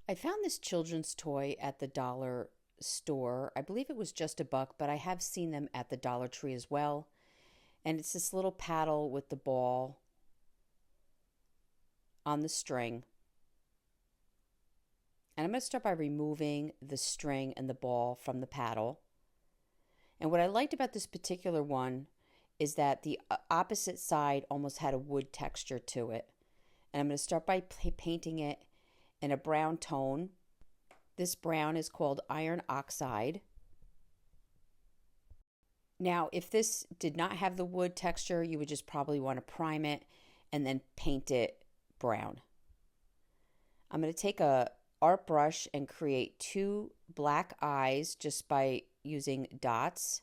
I found this children's toy at the dollar store. I believe it was just $1, but I have seen them at the Dollar Tree as well. And it's this little paddle with the ball on the string. And I'm going to start by removing the string and the ball from the paddle. And what I liked about this particular one is that the opposite side almost had a wood texture to it. And I'm going to start by painting it in a brown tone. This brown is called iron oxide. Now, if this did not have the wood texture, you would just probably want to prime it and then paint it brown. I'm going to take a art brush and create 2 black eyes just by using dots.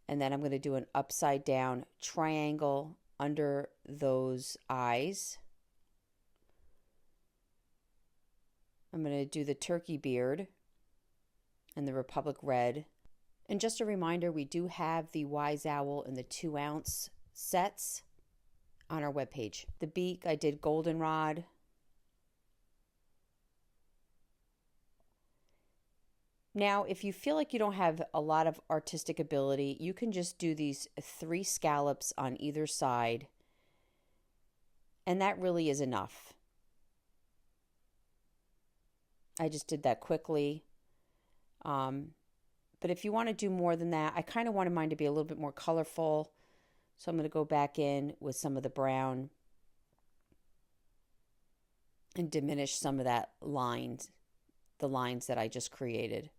And then I'm going to do an upside down triangle under those eyes. I'm going to do the turkey beard and the Republic red. And just a reminder, we do have the Wise Owl in the 2-ounce sets on our webpage. The beak, I did goldenrod. Now, if you feel like you don't have a lot of artistic ability, you can just do these 3 scallops on either side, and that really is enough. I just did that quickly. But if you want to do more than that, I kind of wanted mine to be a little bit more colorful, so I'm going to go back in with some of the brown and diminish some of that lines, the lines that I just created.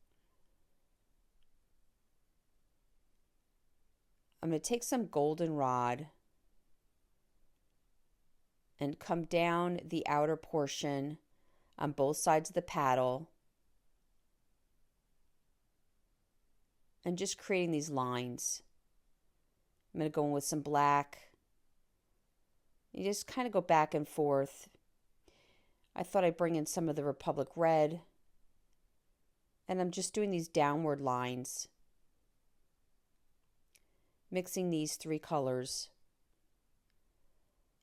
I'm going to take some goldenrod and come down the outer portion on both sides of the paddle and just creating these lines. I'm going to go in with some black. You just kind of go back and forth. I thought I'd bring in some of the Republic red, and I'm just doing these downward lines, mixing these 3 colors.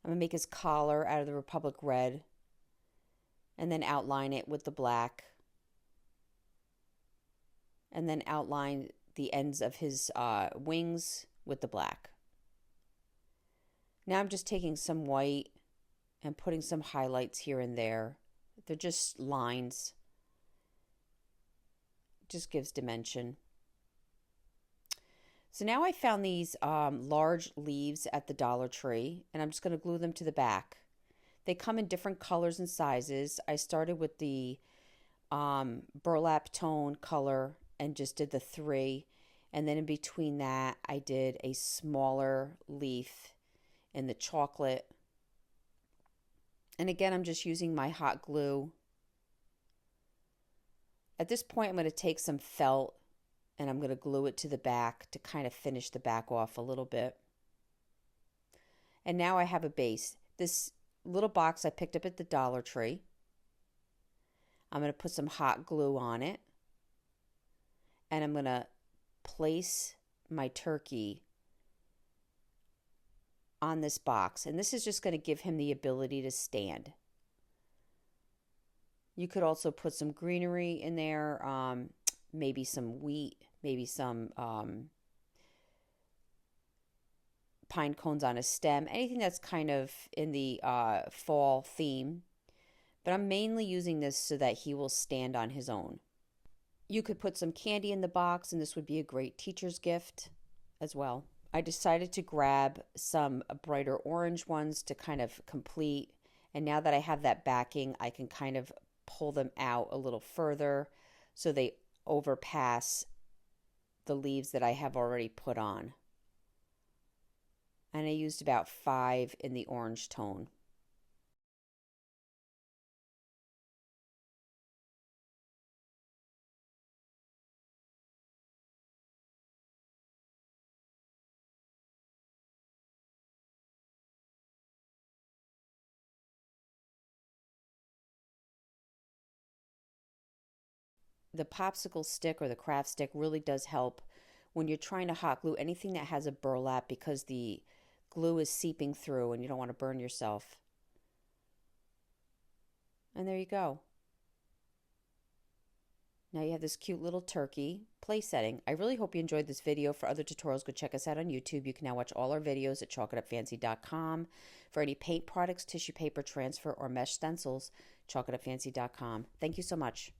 I'm going to make his collar out of the Republic red and then outline it with the black, and then outline the ends of his wings with the black. Now I'm just taking some white and putting some highlights here and there. They're just lines. Just gives dimension. So now I found these large leaves at the Dollar Tree, and I'm just going to glue them to the back. They come in different colors and sizes. I started with the burlap tone color and just did the 3. And then in between that, I did a smaller leaf in the chocolate. And again, I'm just using my hot glue. At this point, I'm going to take some felt and I'm going to glue it to the back to kind of finish the back off a little bit. And now I have a base. This little box I picked up at the Dollar Tree. I'm going to put some hot glue on it. And I'm going to place my turkey on this box. And this is just going to give him the ability to stand. You could also put some greenery in there, maybe some wheat, maybe some pine cones on a stem, anything that's kind of in the fall theme. But I'm mainly using this so that he will stand on his own. You could put some candy in the box, and this would be a great teacher's gift as well. I decided to grab some brighter orange ones to kind of complete. And now that I have that backing, I can kind of pull them out a little further so they overpass the leaves that I have already put on. And I used about 5 in the orange tone. The popsicle stick or the craft stick really does help when you're trying to hot glue anything that has a burlap, because the glue is seeping through and you don't want to burn yourself. And there you go. Now you have this cute little turkey place setting. I really hope you enjoyed this video. For other tutorials, go check us out on YouTube. You can now watch all our videos at chalkitupfancy.com. For any paint products, tissue paper transfer, or mesh stencils, chalkitupfancy.com. Thank you so much.